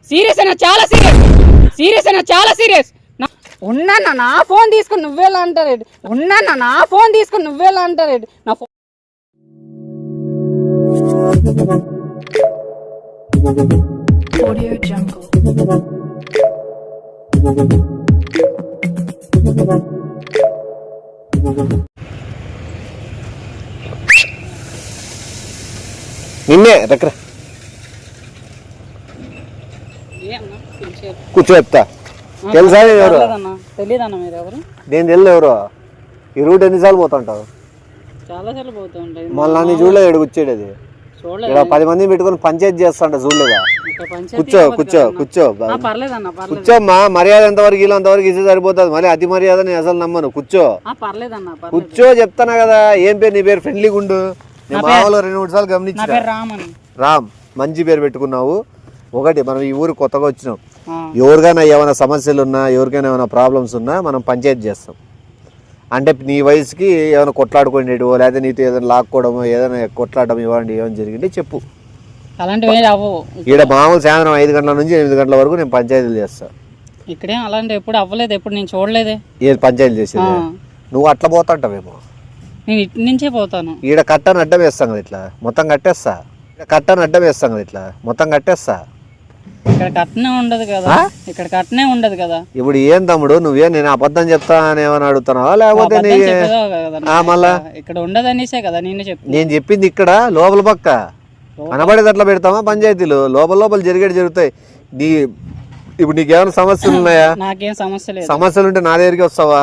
Serious అయినా చాలా serious ఉన్నా నా ఫోన్ తీసుకుని నువ్వేలా అంటారేంటి నా ఫోన్ తీసుకుని నువ్వేలా అంటారేంటి నా ఫోన్ Audio Jungle. నిన్నే దగ్గర కూర్చో చెప్తా. తెలుసా ఎవరు? తెలియదన్నా మీరు ఎవరు? నేను తెలియదు ఎవరు. ఈ రూట్ ఎన్నిసార్లు పోతుంటావు? చాలా సార్లు పోతూ ఉంటాయి. మళ్ళీ నీ చూడలేదు ఇక్కడ కూర్చోడు. ఇక్కడ 10 మంది పెట్టుకుని పంచాయతీ చేస్తాంట చూడలేదా? కూర్చో కూర్చో కూర్చో కూర్చోమ్మా. మర్యాద ఎంతవరకు ఇలా అంతవరకు ఇస్తే సరిపోతుంది. మరి అతి మర్యాద నేను అసలు నమ్మను. కూర్చో కూర్చో చెప్తానా కదా. ఏం పేరు నీ పేరు? ఫ్రెండ్లీగా ఉండు. నేను బావలో 2-3 సార్లు గమనించా. రామ్ మంచి పేరు పెట్టుకున్నావు. ఒకటి మనం ఈ ఊరు కొత్తగా వచ్చినాం. ఎవరికైనా ఏమైనా సమస్యలు ఉన్నా ఎవరికైనా ఏమైనా ప్రాబ్లమ్స్ ఉన్నా మనం పంచాయతీ చేస్తాం. అంటే నీ వయసుకి ఏమైనా కొట్లాడుకునేటో లేదా నీతో ఏదైనా లాక్కోవడమో ఏదైనా కొట్లాడడం ఇవ్వండి ఏమైనా జరిగింది చెప్పు. అలాంటివి ఇక్కడ మామూలు సాయంత్రం 5 గంటల నుంచి 8 గంటల వరకు నేను పంచాయతీలు చేస్తాను. ఇక్కడే అలాంటి ఎప్పుడు అవ్వలేదు. ఎప్పుడు నేను చూడలేదే. ఏది పంచాయతీలు చేసేది? నువ్వు అట్లా పోతాంటావేమో. నేను ఇటు నుంచే పోతాను. ఈడ కట్టని అడ్డం వేస్తాం కదా ఇట్లా మొత్తం కట్టేస్తా. కట్టని అడ్డం వేస్తాం కదా ఇట్లా మొత్తం కట్టేస్తా. ఇక్కడ కట్టనే ఉండదు కదా. ఇప్పుడు ఏం తమ్ముడు నువ్వేం నేను అబద్ధం చెప్తా అని ఏమైనా అడుగుతున్నావా లేకపోతే మళ్ళా ఇక్కడ ఉండదు అనేసే కదా నేను చెప్పింది. ఇక్కడ లోపల పక్క కనబడేది అట్లా పెడతామా పంచాయతీలు? లోపల జరుగుతాయి. ఇప్పుడు నీకేమైనా సమస్యలు ఉన్నాయా? నాకేం సమస్య లేదు. సమస్యలు ఉంటే నా దగ్గరికి వస్తావా?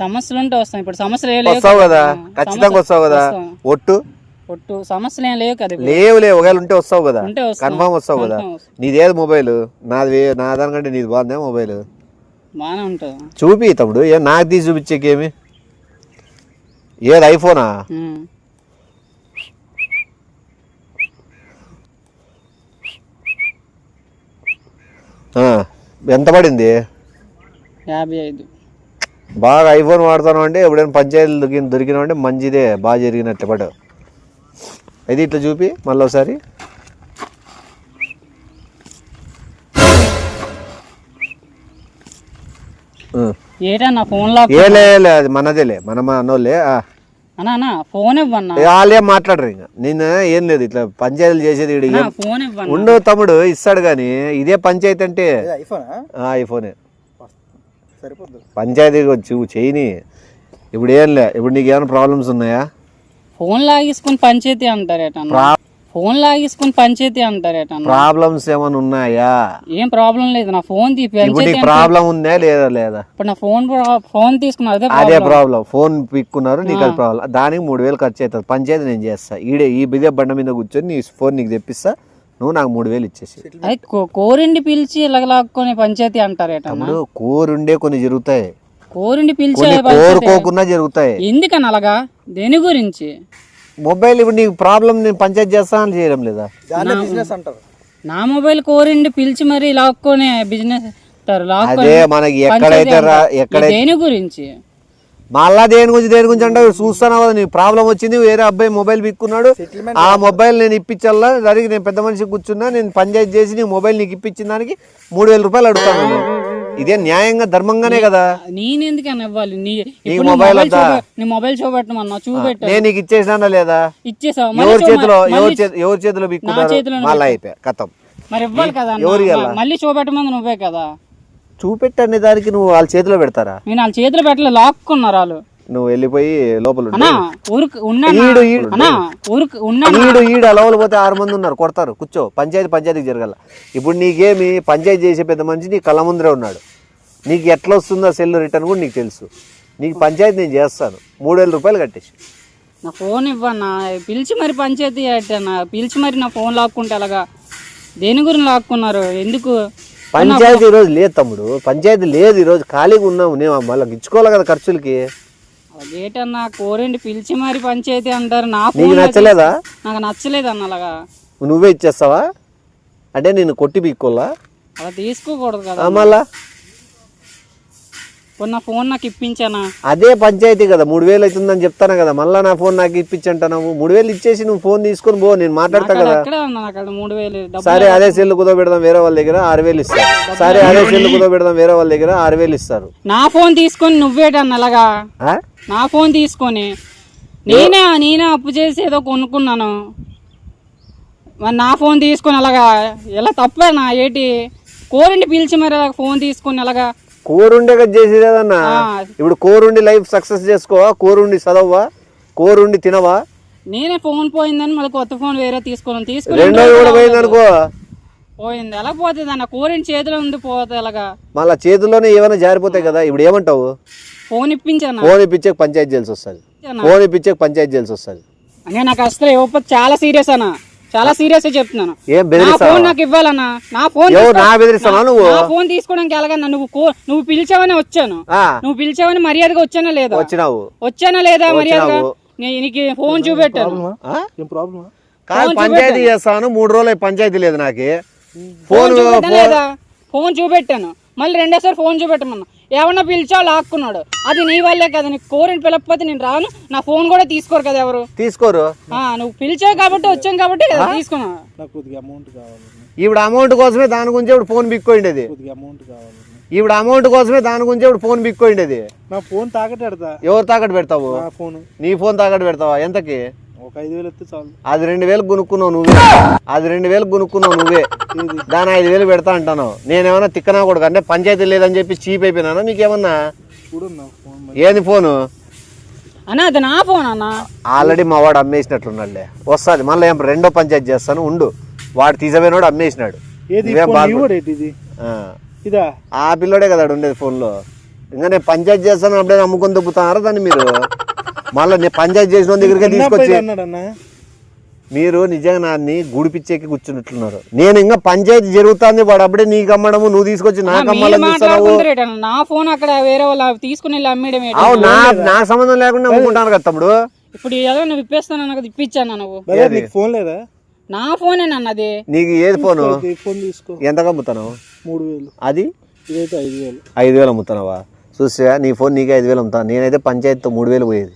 సమస్యలు ఉంటే వస్తాం. ఇప్పుడు సమస్యలు వస్తావు కదా, ఖచ్చితంగా వస్తావు కదా. ఒట్టు సమస్యలు ఏం లేవు కదా. లేవు ఒకవేళ ఉంటే వస్తావు కదా, కన్ఫామ్ వస్తావు కదా. నీదేది మొబైల్? నా దానికంటే నీది బాగుందా మొబైల్? బాగానే ఉంటుంది. చూపి తమ్ముడు. ఏం నాకు తీసి చూపించేకేమి? ఏది ఐఫోనా? ఎంత పడింది? 55. బాగా ఐఫోన్ వాడుతాను అంటే ఎప్పుడైనా పంచాయతీలు దొరికినా అంటే మంచిదే, బాగా జరిగినట్టు పడు. ఇది ఇట్లా చూపి మళ్ళీ ఒకసారి. అది మనదేలే, మన అన్నోళ్ళే. ఫోన్ ఇవ్వన్నా, వాళ్ళేం మాట్లాడరు. ఇంకా నేను ఏం లేదు ఇట్లా పంచాయతీలు చేసేది. ఉండవు తమ్ముడు, ఇస్తాడు కానీ ఇదే పంచాయతీ అంటే ఐఫోనే పంచాయతీ వచ్చి చేయని. ఇప్పుడు ఏం లే. ఇప్పుడు నీకు ఏమైనా ప్రాబ్లమ్స్ ఉన్నాయా? ఫోన్ లాగేసుకుని పంచాయతీ అంటారేట. ప్రాబ్లమ్స్ ఏమైనా ఉన్నాయా? ఏం ప్రాబ్లం లేదు. నా ఫోన్ ప్రాబ్లం ఉందా లేదా? ఇప్పుడు నా ఫోన్ తీసుకున్నారు, అదే ప్రాబ్లం. ఫోన్ పిక్కున్నారు, నీకు అది ప్రాబ్లం. దానికి 3000 ఖర్చు అవుతుంది. పంచాయతీ నేను చేస్తా. ఈ బిదే బండ మీద కూర్చొని నీ ఫోన్ నీకు తెప్పిస్తా. నువ్వు నాకు 3000 ఇచ్చేసి. కోరిండి పిలిచి లాక్కొని పంచాయతీ అంటారేట. కోరుండే కొన్ని జరుగుతాయి, కోరిండి పిలిచి కోరుకోకుండా జరుగుతాయి. ఎందుకని అలాగా? దేని గురించి? మొబైల్ ఇప్పుడు నీకు ప్రాబ్లం నేను పంచాయతీ చేస్తానని చేయడం లేదా? నా మొబైల్ కోరిండి పిలిచి మరి లాక్కొని బిజినెస్. అదే మనకి ఎక్కడైతే దేని గురించి మళ్ళా దేని గురించి అంటే చూస్తాను కదా. నీకు ప్రాబ్లం వచ్చింది, వేరే అబ్బాయి మొబైల్ పిక్కున్నాడు, ఆ మొబైల్ నేను ఇప్పించాలా దానికి నేను పెద్ద మనిషి కూర్చున్నా, నేను పంచాయతీ చేసి నీ మొబైల్ నీకు ఇప్పించిన దానికి 3000 రూపాయలు అడుగుతాను. ఇదే న్యాయంగా ధర్మంగానే కదా. నేనెందుకని ఇవ్వాలి? నీ మొబైల్ చూపెట్టమన్నా చూపెట్టు. నేను నీకు ఇచ్చేసానా లేదా? ఇచ్చేసావు. ఎవరి చేతిలో పిక్కున్నారు మళ్ళీ అయిపోయా కథం. మరి ఇవ్వాలి కదా. మళ్ళీ చూపెట్టమంది నువ్వే కదా. చూపెట్టనే దానికి నువ్వు వాళ్ళ చేతిలో పెడతారా? నేను వాళ్ళ చేతిలో పెట్టలే, లాక్కున్నారు వాళ్ళు. నువ్వు వెళ్ళిపోయి లోపల లోపల పోతే 6 మంది ఉన్నారు, కొడతారు. కూర్చో. పంచాయతీకి జరగాల. ఇప్పుడు నీకేమి పంచాయతీ చేసే పెద్ద మనిషి నీ కళ్ళ ముందరే ఉన్నాడు. నీకు ఎట్లా వస్తుందో సెల్ రిటర్న్ కూడా నీకు తెలుసు. నీకు పంచాయతీ నేను చేస్తాను. 3000 రూపాయలు కట్టేసి నా ఫోన్ ఇవ్వన్నా. పిలిచి మరి పంచాయతీ అట్టన్నా, పిలిచి మరి నా ఫోన్ లాక్కుంటే అలాగా. దేని గురించి లాక్కున్నారు? ఎందుకు? పంచాయతీ ఈరోజు లేదు తమ్ముడు, పంచాయతీ లేదు. ఈరోజు ఖాళీగా ఉన్నాము. నేను మళ్ళీ ఇచ్చుకోవాలి కదా ఖర్చులకి. అదేటన్నా కోరండి పిలిచి మరి పంచాయతీ అంటారు. నీకు నచ్చలేదా? నాకు నచ్చలేదు అన్న. అలాగా నువ్వే ఇచ్చేస్తావా? అంటే నేను కొట్టి పీక్కోలా? అలా తీసుకోకూడదు కదా. మళ్ళా నా ఫోన్ నాకు ఇప్పించానా? అదే పంచాయతీ కదా, 3000 అవుతుందని చెప్తాను కదా, మళ్ళీ నా ఫోన్ నాకు ఇప్పించంటావు. 3000 ఇచ్చేసి నువ్వు ఫోన్ తీసుకొని పో, నేను మాట్లాడతా కదా. ఎక్కడ ఉన్నా నాకు 3000 సరే అదే సెల్ కుదోబెడదాం, వేరే వాళ్ళ దగ్గర 6000 ఇస్తారు. సరే అదే సెల్ కుదోబెడదాం, వేరే వాళ్ళ దగ్గర 6000 ఇస్తారు. నా ఫోన్ తీసుకొని నువ్వేటన్నా అలాగా? నా ఫోన్ తీసుకొని నేనే అప్పు చేసి ఏదో కొనుక్కున్నాను, మరి నా ఫోన్ తీసుకొని అలాగా ఎలా తప్పేనా ఏటి? కోరుండి పిలిచి మరి ఫోన్ తీసుకొని అలాగా? కోరుండే కదా చేసేదన్నా. ఇప్పుడు కోరుండి లైఫ్ సక్సెస్ చేసుకోవా? కోరుండి చదవా? కోరుండి తినవా? నేనే ఫోన్ పోయిందని మళ్ళీ కొత్త ఫోన్ వేరే తీసుకుని రెండోది కూడా పోయింది అనుకో. పోయింది ఎలా పోతుంది అన్న? కోరిండి చేతిలో ఉంది పోతే ఎలాగా? మళ్ళీ చేతుల్లోనే ఏమైనా జారిపోతాయి కదా. ఇప్పుడు ఏమంటావు? ఫోన్ ఇప్పించాను. ఫోన్ ఇప్పించే పంచాయతీ చేయాల్సి వస్తుంది. ఫోన్ ఇప్పించే పంచాయతీ చేయాల్సి వస్తుంది. అంటే నాకు అసలు ఇవ్వకపోతే చాలా సీరియస్ అన్న, చాలా సీరియస్ చెప్తున్నాను. ఏం బెదిరిస్తావా? ఫోన్ నాకు ఇవ్వాలన్నా. నా ఫోన్ బెదిరిస్తావా నువ్వు? నా ఫోన్ తీసుకోవడానికి ఎలాగన్నా? నువ్వు పిలిచావని వచ్చాను, నువ్వు పిలిచావని మర్యాదగా వచ్చానా లేదా? వచ్చానా లేదా మర్యాదగా? నీకు ఫోన్ చూపెట్టాను. పంచాయతీ చేస్తాను 3 రోజులు, పంచాయతీ లేదు నాకు. ఫోన్ లేదా? ఫోన్ చూపెట్టాను, మళ్ళీ రెండోసారి ఫోన్ చూపెట్టమన్నా. ఏమన్నా పిలిచా లాక్కున్నాడు, అది నీ వల్లే కదా. నీకు కోరిని పిలకపోతే నేను రాను, నా ఫోన్ కూడా తీసుకోరు కదా ఎవరు. తీసుకోరు. నువ్వు పిలిచావు కాబట్టి వచ్చాను కాబట్టి తీసుకున్నా. ఇప్పుడు అమౌంట్ కోసమే దాని గురించి ఇప్పుడు ఫోన్ బిక్కోండేది. ఇప్పుడు అమౌంట్ కోసమే దాని గురించి ఇప్పుడు ఫోన్ బిక్కోండేది. నా ఫోన్ తాకట్టు పెడతా. ఎవరు తాకట్టు పెడతావు? నీ ఫోన్ తాకట్టు పెడతావా? ఎంతకి? 5,000 ఎత్తే చాలు. అది 2,000 కొనుక్కున్నావు నువ్వే. అది 2,000 కొనుక్కున్నావు నువ్వే. దాని 5,000 పెడతా అంటాను. నేనేమన్నా తిక్కనా కూడా అంటే పంచాయతీ లేదని చెప్పి చీప్ అయిపోయినా? మీకేమన్నా ఏంది ఫోను అన్న? అది నా ఫోన్ అన్న. ఆల్రెడీ మా వాడు అమ్మేసినట్లున్నాడులే. వస్తుంది మళ్ళీ రెండో పంచాయతీ చేస్తాను ఉండు. వాడు తీసిపోయినాడు, అమ్మేసినాడు. ఆ పిల్లోడే కదా ఉండేది ఫోన్ లో. ఇంకా నేను పంచాయతీ చేస్తాను అప్పుడే అమ్ముకొని దొబ్బుతున్నారా దాన్ని మీరు? మళ్ళీ నేను పంచాయతీ చేసిన దగ్గరికి తీసుకొచ్చి మీరు నిజంగా నాన్ని గుడిపిచ్చేకి కూర్చున్నట్లున్నారు. నేను ఇంకా పంచాయతీ జరుగుతుంది, వాడు అప్పుడే నీకు అమ్మడము, నువ్వు తీసుకొచ్చి నాకు అమ్మాలని చూస్తున్నావు. నా ఫోన్ అక్కడ వేరే వాళ్ళు తీసుకుని అమ్మడం నా సంబంధం లేకుండా అమ్ముకుంటాను కదా తమ్ముడు. ఇప్పుడు ఏదో నువ్వు ఇప్పేస్తాను నాకు ఇప్పించాను. నువ్వు ఫోన్ లేదా? నా ఫోనే అన్నది. నీకు ఏది ఫోను? ఫోన్ తీసుకో. ఎంతగా అమ్ముతావు? 3,000. అది 5,000. 5,000 అమ్ముతున్నావా? చూసా నీ ఫోన్ నీకే 5,000 అమ్ముతాను. నేనైతే పంచాయతీతో 3,000 పోయేది.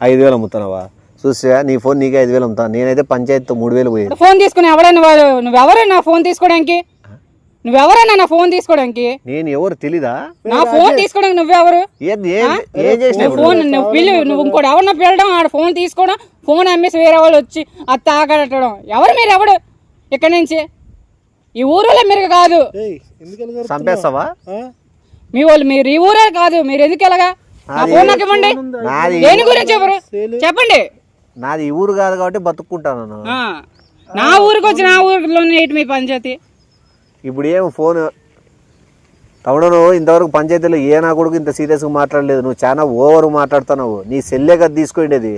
5,000 అమ్ముతున్నావా? చూసా నీ ఫోన్ నీకే 5,000 అమ్ముతాను. నేనైతే పంచాయతీతో 3,000 పోయేది. ఫోన్ తీసుకుని ఎవరైనా నువ్వెవరైనా ఫోన్ తీసుకోవడానికి? నువ్వెవరైనా నా ఫోన్ తీసుకోవడానికి? నేను ఎవరు తెలీదా? నా ఫోన్ తీసుకోవడానికి నువ్వెవరు? ఫోన్ నువ్వు ఇంకోటి ఎవరన్నా పిలవడం, ఆడ ఫోన్ తీసుకోవడం, ఫోన్ అమ్మేసి వేరే వాళ్ళు వచ్చి అది తాగడటడం. ఎవరు మీరు? ఎవడు ఇక్కడ నుంచి? ఈ ఊరిలో మీరు కాదు. చంపేస్తావా? మీ వాళ్ళు మీరు ఈ ఊరే కాదు. మీరు ఎందుకు ఎలాగా? నా ఫోన్ నాకు ఇవ్వండి. దేని గురించి ఎవరు చెప్పండి? నాది ఈ ఊరు కాదు కాబట్టి బతుక్కుంటాను. నా ఊరికి వచ్చి నా ఊరిలో మీ పంచాయతీ. ఇప్పుడు ఏం ఫోన్ తమ్ముడు, నువ్వు ఇంతవరకు పంచాయతీలో ఏ నా కొడుకు ఇంత సీరియస్గా మాట్లాడలేదు. నువ్వు చాలా ఓవర్ మాట్లాడుతున్నావు. నీ సెల్లే కదా తీసుకోండి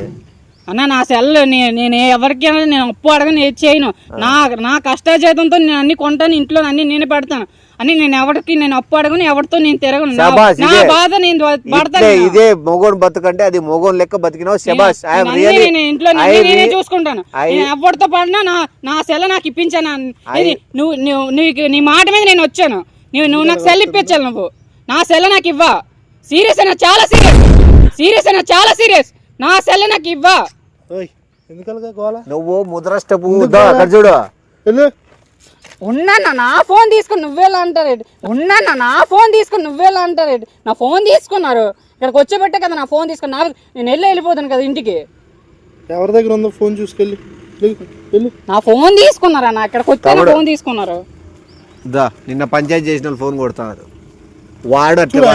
అన్న. నా సెల్ నేను ఎవరికైనా నేను అప్పు అడగను, ఏది చేయను. నా కష్టాజీతంతో నేను అన్ని కొంటాను, ఇంట్లో అన్ని నేను పెడతాను అని. నేను ఎవరికి నేను అప్పు అడగను, ఎవరితో నేను తిరగను. నా బాధ నేను పడతాను. ఇదే మొగోని బతుకంటే అది మొగోని లెక్క బతికినావు. శబాష్. నేను ఇంట్లో నేనే చూసుకుంటాను. నేను ఎవరితో పడినా నా సెల్ నాకు ఇప్పించాను. నువ్వు నీ మాట మీద నేను వచ్చాను. నువ్వు నాకు సెల్ ఇప్పించాలి. నువ్వు నా సెల్ నాకు ఇవ్వా. సీరియస్ అయినా చాలా సీరియస్. సీరియస్ అయినా చాలా సీరియస్. నా సెల్ నాకు ఇవ్వా. నువ్వు ముద్రష్టపు చూడు. ఉన్నా నా ఫోన్ తీసుకుని నువ్వేలా అంటారేంటి? ఉన్నా నా ఫోన్ తీసుకుని నువ్వేలా అంటారేంటి? నా ఫోన్ తీసుకున్నారు, ఇక్కడికి వచ్చేబట్టే కదా నా ఫోన్ తీసుకుని. నేను వెళ్ళిపోతాను కదా ఇంటికి. ఎవరి దగ్గర ఉందో ఫోన్ చూసుకెళ్ళి. నా ఫోన్ తీసుకున్నారా? నా ఇక్కడికి వచ్చే ఫోన్ తీసుకున్నారు. నిన్న పంచాయతీ చేసిన ఫోన్ కొడతారు. వాడు అట్లా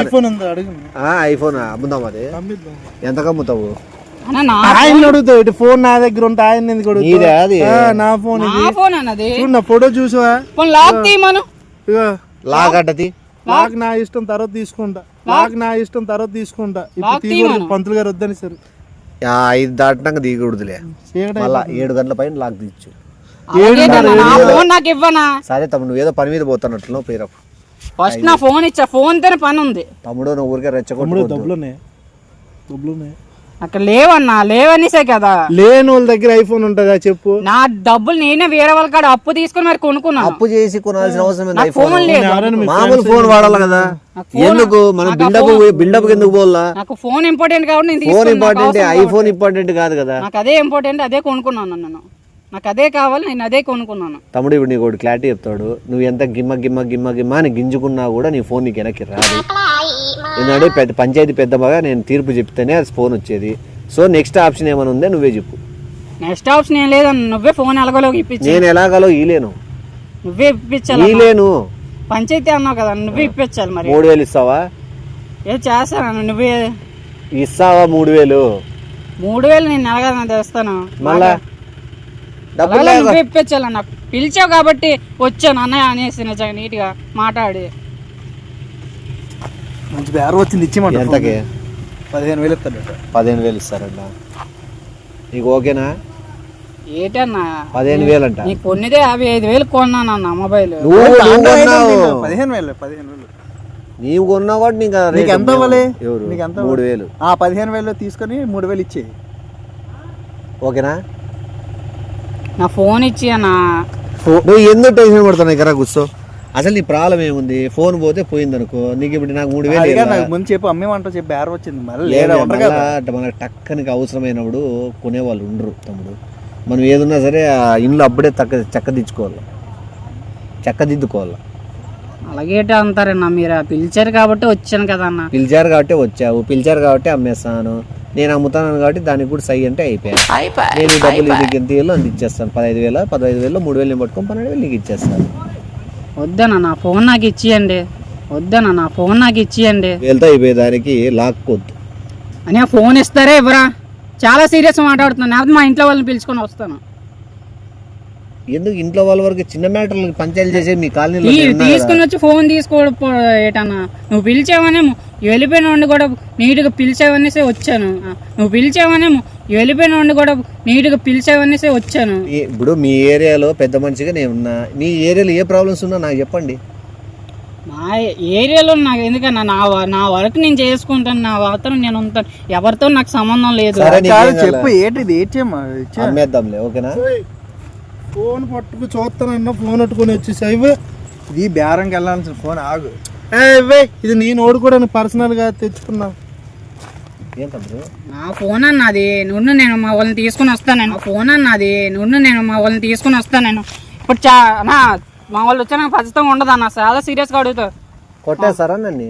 ఐఫోన్ అమ్ముదాం. అది ఎంతకు అమ్ముతావు? ఆయన అడుగుతావు. ఇటు ఫోన్ నా దగ్గర ఉంటే ఆయన ఎందుకు అడుగుతావు? నా ఫోన్ అన్నది. నా ఫోటో చూసావా? లాక్ అడ్డది. లాక్ నా ఇష్టం తర్వాత తీసుకుంటా. లాక్ నా ఇష్టం తర్వాత తీసుకుంటా. ఇప్పుడు తీయకూడదు, పంతులు గారు వద్దని సార్. 5 దాటినాక దిగకూడదులే. మళ్ళా 7 గంటల పైన లాక్ తీచ్చు. సరే తమ్ముడు, నువ్వేదో పని మీద పోతానట్లు పేరు. ఫస్ట్ నా ఫోన్ ఇచ్చా. ఫోన్ తోనే పని ఉంది తమ్ముడు. నువ్వు ఊరికే రెచ్చగొట్టు. అక్కడ లేవనిసే కదా. లేని వాళ్ళ దగ్గర ఐఫోన్ ఉంటుందా చెప్పు? నా డబ్బులు నేనే వేరే వాళ్ళ కాడ అప్పు తీసుకుని మరి కొనుక్కున్నాను. అప్పు చేసి కొనాల్సిన అవసరం నాకు ఫోన్ లేదు. మామూలు ఫోన్ వాడాలి కదా. ఎందుకు మనం బిల్డప్ ఎందుకు పోలా? నాకు ఫోన్ ఇంపార్టెంట్ కాబట్టి నేను ఫోన్ ఇంపార్టెంట్, ఐఫోన్ ఇంపార్టెంట్ కాదు కదా. నాకు అదే ఇంపార్టెంట్, అదే కొనుక్కున్నాను. నాకు అదే కావాలి, నేను అదే కొనుక్కున్నాను. తమ్ముడు ఇప్పుడు నీకు ఒకటి క్లారిటీ చెప్తాడు. నువ్వు ఎంత గిమ్మ అని గింజుకున్నా కూడా నీ ఫోన్ నీకు వెనక్కి రాదు. ఎందుకంటే పంచాయతీ పెద్ద బాగా నేను తీర్పు చెప్తేనే అది ఫోన్ వచ్చేది. సో నెక్స్ట్ ఆప్షన్ ఏమైనా ఉందే నువ్వే చెప్పు. నెక్స్ట్ ఆప్షన్ ఏం లేదు, నువ్వే ఫోన్ ఎలాగో ఇప్పించు. నేను ఎలాగలో ఈలేను, నువ్వే ఇప్పించాలి. ఈలేను పంచాయతీ అన్నావు కదా, నువ్వే ఇప్పించాలి. మరి 3000 ఇస్తావా? ఏం చేస్తాను, నువ్వే ఇస్తావా? 3000 నేను ఎలాగ తెస్తాను. మళ్ళా నువ్వే ఇప్పించాలి. నాకు పిలిచావు కాబట్టి వచ్చాను అన్నయ్య అనేసి నిజంగా నీట్ గా మాట్లాడి. మంచి బేరం వచ్చింది, ఇచ్చేయమంట. ఎంతకి? 15,000 ఇస్తాడు. 15,000 ఇస్తారంట. నీకు ఓకేనా? ఏటన్నా 15,000 అంట. నీకు కొన్నిదే 55,000 కొన్నాను అన్న మొబైల్. నువ్వు కొన్నావు 15,000. నీవు కొన్నావు కాబట్టి నీకు ఎంత ఇవ్వాలి? 3,000. 15,000 తీసుకొని 3,000 ఇచ్చేయి. ఓకేనా? నా ఫోన్ ఇచ్చి అన్న. నువ్వు ఎందుకు టెన్షన్ పడుతున్నావు? ఇక్కడ కూర్చో. అసలు నీ ప్రాబ్లం ఏముంది? ఫోన్ పోతే పోయింది అనుకో. నీకు ఇప్పుడు నాకు 3,000 ముందు చెప్పు, అమ్మేమంటావు చెప్పు. బేరం వచ్చింది మనకు టక్కనికి అవసరమైనప్పుడు కొనేవాళ్ళు ఉండరు తమ్ముడు. మనం ఏదున్నా సరే ఆ ఇంట్లో అప్పుడే చక్కదిద్దుకోవాలి. అలాగే అంటారన్నా, మీరు పిలిచారు కాబట్టి వచ్చాను కదా అన్న. పిలిచారు కాబట్టి వచ్చావు, పిలిచారు కాబట్టి అమ్మేస్తాను. నేను అమ్ముతాను కాబట్టి దానికి కూడా సై అంటే అయిపోయాను. నేను ఈ డబ్బులు ఇది ఎంత ఇవ్వాలో అంత ఇచ్చేస్తాను. 15,000 3,000 నేను పట్టుకొని 12,000 నీకు ఇచ్చేస్తాను. వద్దనా నా ఫోన్ నాకు ఇచ్చేయండి. వద్దనా నా ఫోన్ నాకు ఇచ్చేయండి. వెళ్తా అయిపోయేదానికి లాక్కొద్దు అని. ఆ ఫోన్ ఇస్తారే ఎవరా? చాలా సీరియస్ మాట్లాడుతున్నాను. లేకపోతే మా ఇంట్లో వాళ్ళని పిలుచుకొని వస్తాను. ఎందుకు ఇంట్లో వాళ్ళ వరకు చిన్న మ్యాటర్లు పంచాయతీ చేసే మీ కాలనీలో తీసుకుని వచ్చి ఫోన్ తీసుకోవడం ఏటన్నా? నువ్వు పిలిచావనేమో వెళ్ళిపోయిన వాడిని కూడా నీట్గా పిలిచావనేసే వచ్చాను. నువ్వు పిలిచావనేమో వెళ్ళిపోయిన వాడిని కూడా నీట్గా పిలిచావనేసే వచ్చాను. ఇప్పుడు మీ ఏరియాలో పెద్ద మనిషిగా నేను ఉన్నా. మీ ఏరియాలో ఏ ప్రాబ్లమ్స్ ఉన్నా నాకు చెప్పండి. మా ఏరియాలో నాకు ఎందుకన్నా, నా వర్క్ నేను చేసుకుంటాను. నా వార్తను నేను ఉంటాను. ఎవరితో నాకు సంబంధం లేదు. చెప్పు ఏంటిది? అమ్మేద్దాంలే. ఓకేనా? ఫోన్ పట్టుకు చూస్తానన్నా ఫోన్ పట్టుకొని వచ్చేసాయి. ఇది బేరంకి వెళ్ళాల్సిన ఫోన్. ఆగు, ఇది నేను ఓడుకోవడానికి పర్సనల్ గా తెచ్చుకున్నా. నా ఫోన్ అన్నది. నేను మా వాళ్ళని తీసుకుని వస్తాను. మా వాళ్ళని తీసుకుని వస్తాను. ఇప్పుడు మా వాళ్ళు వచ్చా నాకు ఖచ్చితంగా ఉండదు అన్న. చాలా సీరియస్ గా అడుగుతారు. కొట్టేస్తారా నన్ను?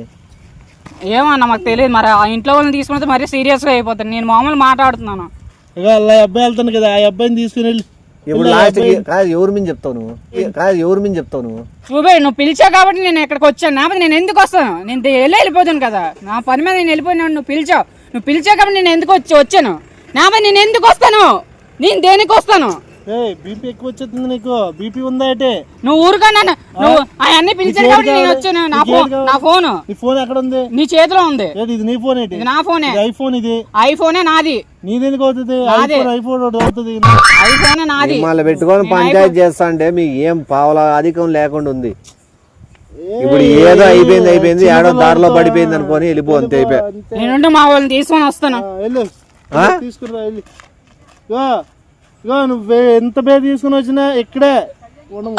ఏమన్నా మాకు తెలియదు. మరి ఆ ఇంట్లో వాళ్ళని తీసుకుని వస్తే మరీ సీరియస్ గా అయిపోతాను. నేను మామూలు మాట్లాడుతున్నాను. ఇక అలా అబ్బాయి వెళ్తాను కదా, ఆ అబ్బాయిని తీసుకుని వెళ్ళి. ఇప్పుడు లాస్ట్ ఎవరి మీద చెప్తావు నువ్వు? నువ్వు పిలిచావు కాబట్టి నేను ఎక్కడికి వచ్చాను. లేకపోతే నేను ఎందుకు వస్తాను? నేను వెళ్ళిపోతాను కదా. నా పని మీద నేను వెళ్ళిపోయినా. నువ్వు పిలిచావు కాబట్టి నేను ఎందుకు వచ్చాను. లేకపోతే నేను ఎందుకు వస్తాను? నేను దేనికి వస్తాను? బీపీ ఎక్కువ వచ్చేస్తుంది నీకు. బీపీ ఉందా అంటే నువ్వు ఊరుకున్నా. నువ్వు అవన్నీ పిలిచారు కాబట్టి నేను వచ్చాను. నా ఫోన్. నీ ఫోన్ ఎక్కడ ఉంది? నీ చేతిలో ఉంది. ఇది నీ ఫోన్ ఏంటి? నా ఫోనే. ఐఫోన్. ఇది ఐఫోనే నాది. నీదెందుకు అవుతుంది? ఐఫోన్ అవుతుంది. ఐఫోనే నాది. మళ్ళీ పెట్టుకొని పంచాయతీ చేస్తా అంటే మీకు ఏం పావలా అధికం లేకుండా ఉంది. ఇప్పుడు ఏదో అయిపోయింది ఏడో దారిలో పడిపోయింది అనుకొని వెళ్ళిపో. అంతే అయిపోయా. నేను మా వాళ్ళని తీసుకొని వస్తాను. తీసుకురా వెళ్ళి. నువ్వు ఎంత పేరు తీసుకుని వచ్చినా ఇక్కడే ఉండము.